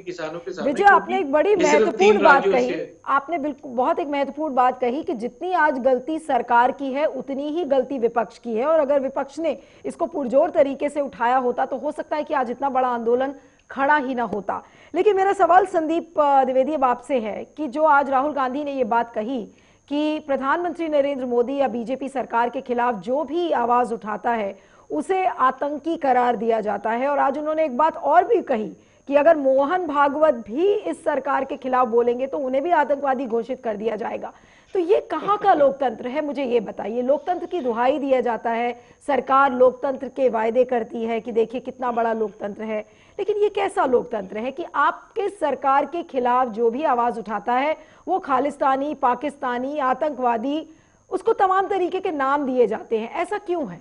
किसानों के सामने, विजय, आपने एक बड़ी महत्वपूर्ण बात कही। आपने बिल्कुल बहुत एक महत्वपूर्ण बात कही कि जितनी आज गलती सरकार की है उतनी ही गलती विपक्ष की है, और अगर विपक्ष ने इसको पुरजोर तरीके से उठाया होता तो हो सकता है कि आज इतना बड़ा आंदोलन खड़ा ही ना होता। लेकिन मेरा सवाल संदीप द्विवेदी अब आपसे है कि जो आज राहुल गांधी ने ये बात कही कि प्रधानमंत्री नरेंद्र मोदी या बीजेपी सरकार के खिलाफ जो भी आवाज उठाता है उसे आतंकी करार दिया जाता है, और आज उन्होंने एक बात और भी कही कि अगर मोहन भागवत भी इस सरकार के खिलाफ बोलेंगे तो उन्हें भी आतंकवादी घोषित कर दिया जाएगा। तो ये कहाँ का लोकतंत्र है, मुझे ये बताइए। लोकतंत्र की दुहाई दिया जाता है, सरकार लोकतंत्र के वायदे करती है कि देखिए कितना बड़ा लोकतंत्र है, लेकिन ये कैसा लोकतंत्र है कि आपके सरकार के खिलाफ जो भी आवाज उठाता है वो खालिस्तानी, पाकिस्तानी, आतंकवादी, उसको तमाम तरीके के नाम दिए जाते हैं। ऐसा क्यों है?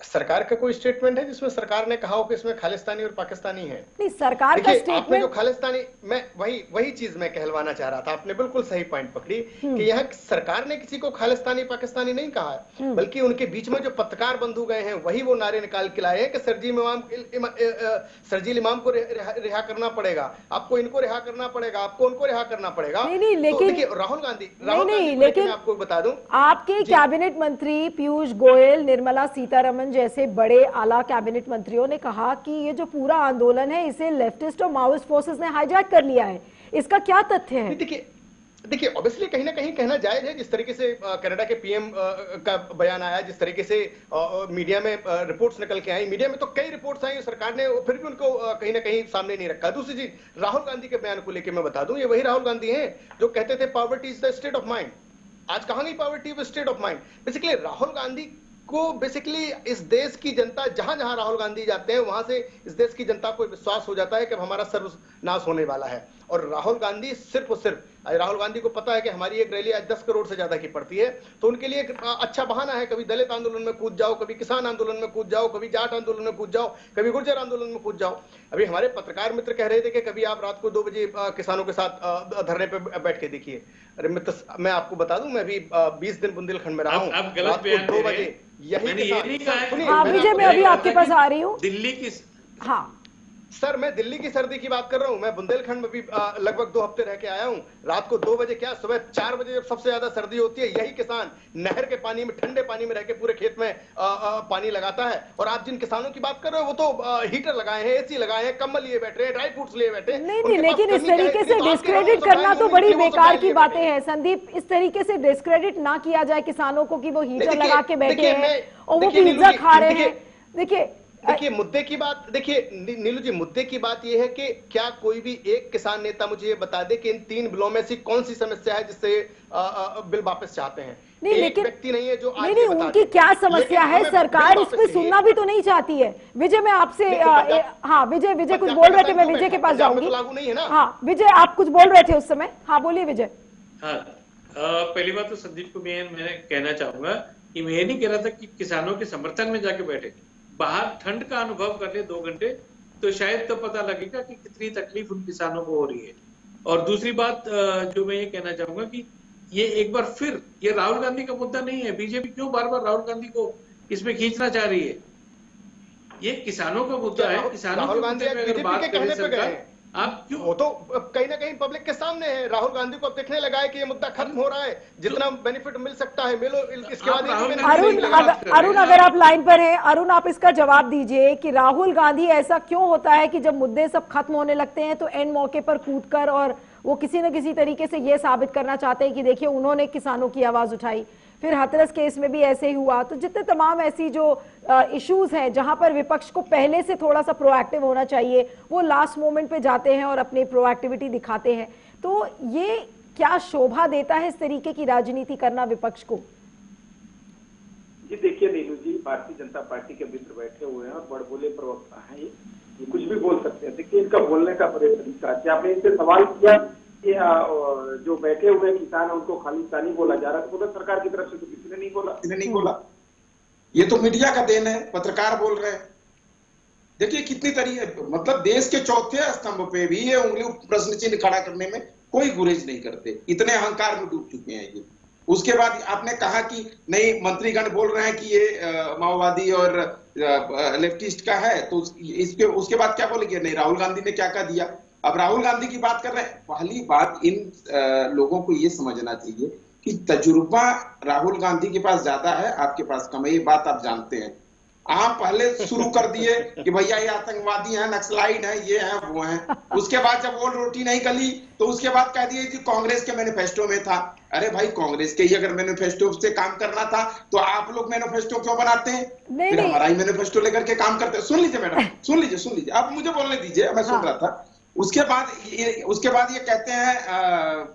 सरकार का कोई स्टेटमेंट है जिसमें सरकार ने कहा हो कि इसमें खालिस्तानी और पाकिस्तानी है? नहीं, सरकार का स्टेटमेंट, आपने जो खालिस्तानी, मैं वही चीज मैं कहलवाना चाह रहा था। आपने बिल्कुल सही पॉइंट पकड़ी कि यहाँ सरकार ने किसी को खालिस्तानी पाकिस्तानी नहीं कहा है, बल्कि उनके बीच में जो पत्रकार बंधु गए हैं वही वो नारे निकाल के लाए हैं कि शर्जील इमाम को रिहा करना पड़ेगा, आपको इनको रिहा करना पड़ेगा, आपको उनको रिहा करना पड़ेगा। नहीं, लेकिन राहुल गांधी, लेकिन मैं आपको बता दूं, आपके कैबिनेट मंत्री पीयूष गोयल, निर्मला सीतारमण जैसे बड़े आला कैबिनेट मंत्रियों ने कहा कि ये जो पूरा आंदोलन है इसे लेफ्टिस्ट और माओइस्ट फोर्सेस ने हाईजैक कर लिया है। इसका क्या तथ्य है? देखिए ऑब्वियसली कहीं ना कहीं कहना जायज है। जिस तरीके से कनाडा के पीएम का बयान आया, जिस तरीके से मीडिया में रिपोर्ट्स निकल के आई, मीडिया में तो कई रिपोर्ट्स आई, सरकार ने फिर भी उनको कहीं ना कहीं सामने नहीं रखा। दूसरी चीज, राहुल गांधी के बयान को लेकर मैं बता दूं, ये वही राहुल गांधी हैं जो कहते थे poverty is the state of mind. आज कहां गई poverty is state of mind? Basically Rahul Gandhi को बेसिकली इस देश की जनता, जहां जहां राहुल गांधी जाते हैं वहां से इस देश की जनता को विश्वास हो जाता है कि हमारा सर्वनाश होने वाला है। और राहुल गांधी सिर्फ और सिर्फ, राहुल गांधी को पता है कि हमारी एक रैली आज 10 करोड़ से ज्यादा की पड़ती है, तो उनके लिए एक अच्छा बहाना है। कभी दलित आंदोलन में कूद जाओ, कभी किसान आंदोलन में कूद जाओ, कभी जाट आंदोलन में कूद जाओ, कभी गुर्जर आंदोलन में कूद जाओ। अभी हमारे पत्रकार मित्र कह रहे थे कि कभी आप रात को 2 बजे किसानों के साथ धरने पे बैठ के देखिए। अरे मित्र, मैं आपको बता दूं, मैं भी 20 दिन बुंदेलखंड में रहा हूं, रात को 2 बजे यही विजय, मैं अभी आपके पास आ रही हूँ। दिल्ली की, हाँ सर, मैं दिल्ली की सर्दी की बात कर रहा हूं। मैं बुंदेलखंड में भी लगभग 2 हफ्ते रह के आया हूं। रात को 2 बजे क्या, सुबह 4 बजे जब सबसे ज्यादा सर्दी होती है, यही किसान नहर के पानी में, ठंडे पानी में रह के पूरे खेत में पानी लगाता है। और आप जिन किसानों की बात कर रहे हो वो तो हीटर लगाए हैं, एसी लगाए हैं, कंबल लिए बैठे हैं, ड्राई फ्रूट्स लिए बैठे हैं। नहीं, लेकिन इस तरीके से डिस्क्रेडिट करना तो बड़ी बेकार की बातें हैं संदीप। इस तरीके से डिस्क्रेडिट ना किया जाए किसानों को कि वो हीटर लगा के बैठे हैं और वो पिज्जा खा रहे हैं। देखिए मुद्दे की बात, देखिए नीलू जी, मुद्दे की बात यह है कि क्या कोई भी एक किसान नेता मुझे ये बता दे कि इन 3 बिलों में से कौन सी समस्या है जिससे बिल वापस चाहते हैं? नहीं, एक लेकिन व्यक्ति नहीं है जो आज नहीं, उनकी क्या समस्या है? सरकार इस पे सुनना भी तो नहीं चाहती है। विजय, मैं आपसे, हाँ विजय कुछ बोल रहे थे, मैं विजय के पास जाऊंगी। लागू नहीं है ना? हाँ विजय, आप कुछ बोल रहे थे उस समय। हाँ बोलिए विजय। हाँ, पहली बात तो संदीप को मैं कहना चाहूंगा कि मैं ये नहीं कह रहा था कि किसानों के समर्थन में जाके बैठे, बाहर ठंड का अनुभव कर ले 2 घंटे तो शायद तो पता लगेगा कि कितनी तकलीफ उन किसानों को हो रही है। और दूसरी बात जो मैं ये कहना चाहूंगा कि ये एक बार फिर, ये राहुल गांधी का मुद्दा नहीं है। बीजेपी क्यों बार बार राहुल गांधी को इसमें खींचना चाह रही है? ये किसानों का मुद्दा है। किसानों के मुद्दे में अगर बात करें सरकार, आप क्यों, वो तो कहीं ना कहीं पब्लिक के सामने है। राहुल गांधी को अब दिखने लगा है कि ये मुद्दा खत्म हो रहा है, जितना बेनिफिट मिल सकता है मिलो, इसके बाद अरुण, अगर आप लाइन पर हैं, अरुण आप इसका जवाब दीजिए कि राहुल गांधी ऐसा क्यों होता है कि जब मुद्दे सब खत्म होने लगते हैं तो एंड मौके पर कूदकर और वो किसी न किसी तरीके से ये साबित करना चाहते हैं कि देखिए उन्होंने किसानों की आवाज उठाई। फिर हाथरस केस में भी ऐसे ही हुआ। तो जितने तमाम ऐसी जो इश्यूज हैं जहां पर विपक्ष को पहले से थोड़ा सा प्रोएक्टिव होना चाहिए, वो लास्ट मोमेंट पे जाते हैं और अपनी प्रोएक्टिविटी दिखाते हैं। तो ये क्या शोभा देता है इस तरीके की राजनीति करना विपक्ष को? जी देखिए नीलू जी, भारतीय जनता पार्टी के मित्र बैठे हुए हैं और बड़बोले प्रवक्ता हैं, ये कुछ भी बोल सकते हैं। देखिए इनका बोलने का बड़े तरीका है। आपने इनसे सवाल किया कि जो बैठे हुए किसान है उनको खालिस्तानी बोला जा रहा है, तो बोला सरकार की तरफ से तो किसी ने नहीं बोला। ये तो मीडिया का देन है, पत्रकार बोल रहे हैं। देखिए कितनी तरीके, मतलब देश के चौथे स्तंभ पे भी ये उंगली प्रश्न चिन्ह खड़ा करने में कोई गुरेज नहीं करते। इतने अहंकार में डूब चुके हैं ये। उसके बाद आपने कहा कि नहीं, मंत्रीगण बोल रहे हैं कि ये माओवादी और लेफ्टिस्ट का है, तो उसके बाद क्या बोलेंगे? नहीं, राहुल गांधी ने क्या क्या दिया। अब राहुल गांधी की बात कर रहे हैं। पहली बात, इन लोगों को ये समझना चाहिए कि तजुर्बा राहुल गांधी के पास ज्यादा है, आपके पास कम है, ये बात आप जानते हैं। आप पहले शुरू कर दिए कि भैया ये आतंकवादी हैं, नक्सलाइट हैं, ये हैं, वो हैं। उसके बाद जब वो रोटी नहीं गली तो उसके बाद कह दिए कि कांग्रेस के मैनिफेस्टो में था। अरे भाई, कांग्रेस के ही अगर मैनिफेस्टो से काम करना था तो आप लोग मैनिफेस्टो क्यों बनाते हैं? फिर हमारा ही मैनिफेस्टो लेकर के काम करते हैं। सुन लीजिए मैडम, सुन लीजिए, आप मुझे बोलने दीजिए, मैं सुन रहा था। उसके बाद ये कहते हैं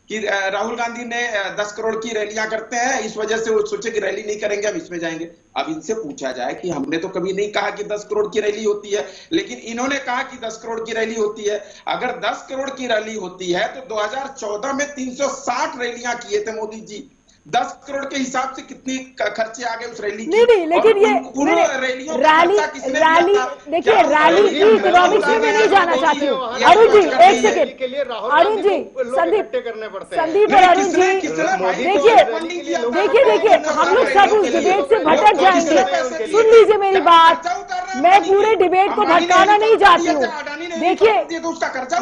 कि राहुल गांधी ने 10 करोड़ की रैलियां करते हैं, इस वजह से वो सोचे कि रैली नहीं करेंगे, हम इसमें जाएंगे। अब इनसे पूछा जाए कि हमने तो कभी नहीं कहा कि 10 करोड़ की रैली होती है, लेकिन इन्होंने कहा कि 10 करोड़ की रैली होती है। अगर 10 करोड़ की रैली होती है तो 2014 में 360 रैलियां किए थे मोदी जी। 10 करोड़ के हिसाब से कितनी खर्चे आ गए उस रैली की? नहीं, लेकिन ये रैली देखिए, रैली की इकोनॉमिक्स में मैं नहीं जाना चाहती हूँ। अरुण जी, एक सेकेंड, अरुण जी, संदीप और अरुण जी, देखिए, हम लोग सब उस डिबेट से भटक जाएंगे। सुन लीजिए मेरी बात, मैं पूरे डिबेट को भटकाना नहीं चाहती हूँ।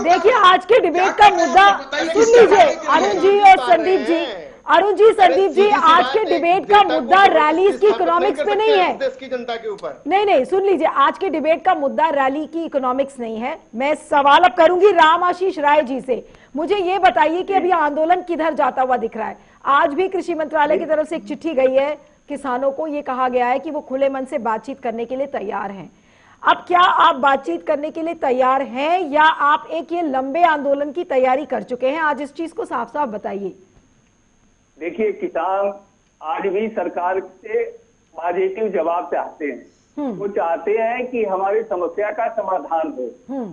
देखिए, आज के डिबेट का मुद्दा सुन लीजिए, अरुण जी और संदीप जी, संदीप जी, आज के डिबेट का मुद्दा रैलीज की इकोनॉमिक्स पे नहीं है, देश की जनता के ऊपर। नहीं, सुन लीजिए, आज के डिबेट का मुद्दा रैली की इकोनॉमिक्स नहीं है। मैं सवाल अब करूंगी राम आशीष राय जी से। मुझे ये बताइए कि अभी आंदोलन किधर जाता हुआ दिख रहा है? आज भी कृषि मंत्रालय की तरफ से एक चिट्ठी गई है किसानों को, ये कहा गया है कि वो खुले मन से बातचीत करने के लिए तैयार हैं। अब क्या आप बातचीत करने के लिए तैयार हैं या आप एक ये लंबे आंदोलन की तैयारी कर चुके हैं? आज इस चीज को साफ साफ बताइए। देखिए, किसान आज भी सरकार से पॉजिटिव जवाब चाहते हैं। वो चाहते हैं कि हमारी समस्या का समाधान हो।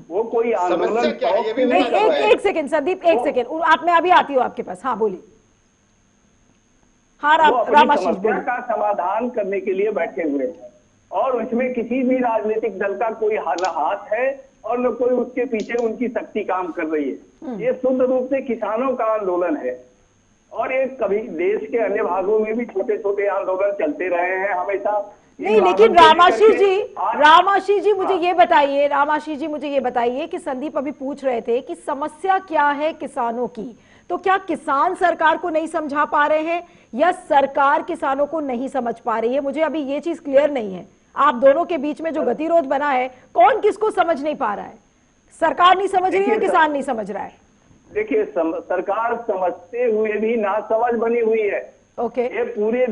वो कोई आंदोलन एक सेकंड संदीप, एक सेकंड, आप, मैं अभी आती हूँ आपके पास। हाँ बोलिए। हाँ रामाशीष, समस्या का समाधान करने के लिए बैठे हुए हैं और उसमें किसी भी राजनीतिक दल का कोई हाथ है और न कोई उसके पीछे उनकी शक्ति काम कर रही है। ये शुद्ध रूप से किसानों का आंदोलन है और ये कभी देश के अन्य भागों में भी छोटे छोटे आंदोलन चलते रहे हैं हमेशा। नहीं, लेकिन रामाशीष जी मुझे ये बताइए कि संदीप अभी पूछ रहे थे कि समस्या क्या है किसानों की, तो क्या किसान सरकार को नहीं समझा पा रहे हैं या सरकार किसानों को नहीं समझ पा रही है? मुझे अभी ये चीज क्लियर नहीं है। आप दोनों के बीच में जो गतिरोध बना है, कौन किसको समझ नहीं पा रहा है? सरकार नहीं समझ रही है, किसान नहीं समझ रहा है? देखिए, सरकार समझते हुए भी नासमझ बनी हुई है। ओके। ये पूरे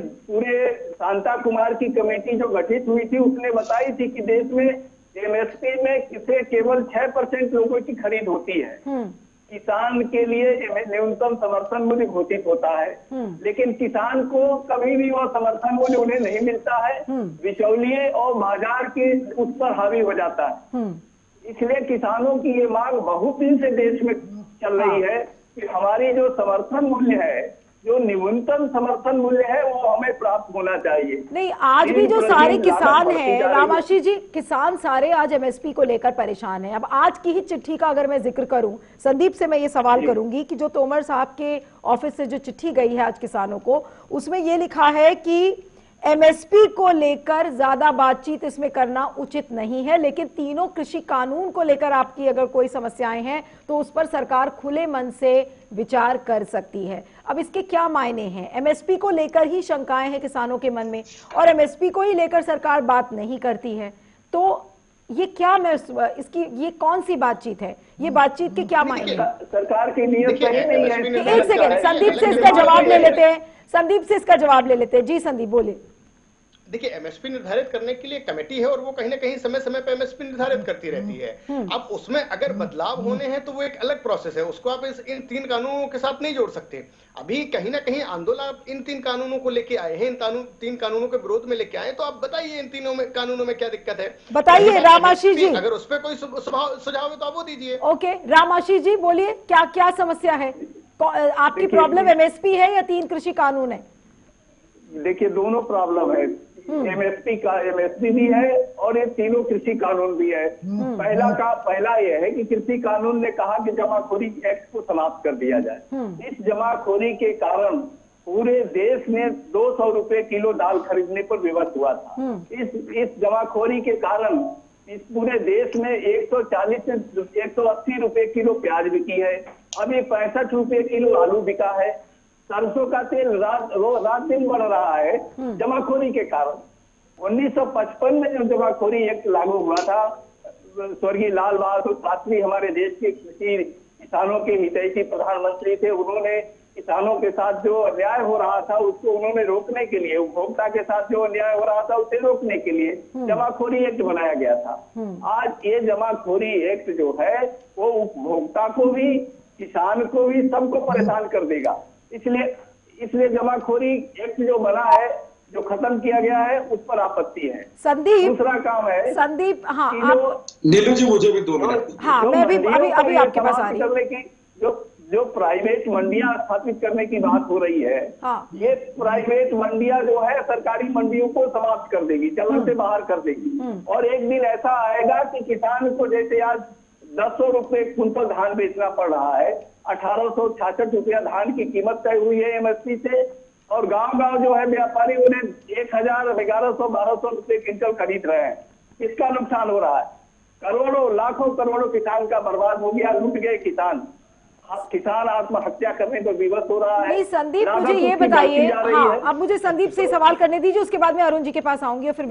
शांता कुमार की कमेटी जो गठित हुई थी उसने बताई थी कि देश में एमएसपी में केवल 6% लोगों की खरीद होती है। किसान के लिए न्यूनतम समर्थन मूल्य घोषित होता है, लेकिन किसान को कभी भी वह समर्थन मूल्य उन्हें नहीं मिलता है। बिचौलिए और बाजार के उस पर हावी हो जाता है। इसलिए किसानों की ये मांग बहुत दिन से देश में चल रही है कि हमारी जो समर्थन मूल्य है, जो न्यूनतम समर्थन मूल्य है, वो हमें प्राप्त होना चाहिए। नहीं, आज भी जो सारे किसान हैं रामाशीष जी, किसान सारे आज एमएसपी को लेकर परेशान हैं। अब आज की ही चिट्ठी का अगर मैं जिक्र करूं, संदीप से मैं ये सवाल करूंगी कि जो तोमर साहब के ऑफिस से जो चिट्ठी गई है आज किसानों को, उसमें ये लिखा है कि एमएसपी को लेकर ज्यादा बातचीत इसमें करना उचित नहीं है, लेकिन तीनों कृषि कानून को लेकर आपकी अगर कोई समस्याएं हैं तो उस पर सरकार खुले मन से विचार कर सकती है। अब इसके क्या मायने हैं? एमएसपी को लेकर ही शंकाएं हैं किसानों के मन में और एमएसपी को ही लेकर सरकार बात नहीं करती है, तो ये क्या, मैं इसकी ये कौन सी बातचीत है? ये बातचीत के क्या मायने? सरकार की नीयत सही नहीं है। एक सेकंड, संदीप से इसका जवाब ले लेते हैं। जी संदीप बोले। देखिए, एमएसपी निर्धारित करने के लिए कमेटी है और वो कहीं ना कहीं समय समय पर एमएसपी निर्धारित करती रहती है। अब उसमें अगर बदलाव होने हैं तो वो एक अलग प्रोसेस है, उसको आप इन 3 कानूनों के साथ नहीं जोड़ सकते। अभी कहीं ना कहीं आंदोलन इन 3 कानूनों को लेके आए हैं, इन 3 कानूनों के विरोध में लेके आए, तो आप बताइए इन 3 कानूनों में क्या दिक्कत है? बताइए रामाशीष जी, अगर उस पर कोई सुझाव है तो आप वो दीजिए। ओके रामाशीष जी बोलिए, क्या क्या समस्या है? आपकी प्रॉब्लम एमएसपी है या 3 कृषि कानून है? देखिए, दोनों प्रॉब्लम है। एमएसपी भी है और ये तीनों कृषि कानून भी है। पहला यह है कि कृषि कानून ने कहा कि जमाखोरी एक्ट को समाप्त कर दिया जाए। इस जमाखोरी के कारण पूरे देश में 200 रुपए किलो दाल खरीदने पर विवश हुआ था। इस जमाखोरी के कारण इस पूरे देश में 140 से 180 रुपए किलो प्याज बिकी है। अभी 65 रुपए किलो आलू बिका है। सरसों का तेल रात दिन बढ़ रहा है जमाखोरी के कारण। 1955 में जो जमाखोरी एक्ट लागू हुआ था, स्वर्गीय लाल बहादुर शास्त्री हमारे देश के कृषि किसानों के हितैषी प्रधानमंत्री थे। उन्होंने किसानों के साथ जो अन्याय हो रहा था उसको उन्होंने रोकने के लिए, उपभोक्ता के साथ जो अन्याय हो रहा था उसे रोकने के लिए जमाखोरी एक्ट बनाया गया था। आज ये जमाखोरी एक्ट जो है वो उपभोक्ता को भी, किसान को भी, सबको परेशान कर देगा। इसलिए जमाखोरी एक्ट जो बना है, जो खत्म किया गया है, उस पर आपत्ति है। संदीप, दूसरा काम है संदीप, हाँ नीलू जी मुझे भी 2 मिनट। हाँ, मैं भी अभी आपके पास आ रही हूँ। जो प्राइवेट मंडियां स्थापित करने की बात हो रही है, हाँ। ये प्राइवेट मंडियां जो है सरकारी मंडियों को समाप्त कर देगी, चलन से बाहर कर देगी। और एक दिन ऐसा आएगा कि किसान को, जैसे आज 1000 रुपए क्विंटल धान बेचना पड़ रहा है, 1866 रुपया धान की कीमत तय हुई है एमएसपी से, और गांव जो है व्यापारी उन्हें 1000, 1100, 1200 रुपए क्विंटल खरीद रहे हैं। इसका नुकसान हो रहा है। करोड़ों, लाखों करोड़ों किसान का बर्बाद हो गया, लूट गए किसान। किसान आत्महत्या करने पर विवश हो रहा है। नहीं संदीप, मुझे ये बताइए, हाँ, अब मुझे संदीप से सवाल करने दीजिए, उसके बाद में अरुण जी के पास आऊंगी और फिर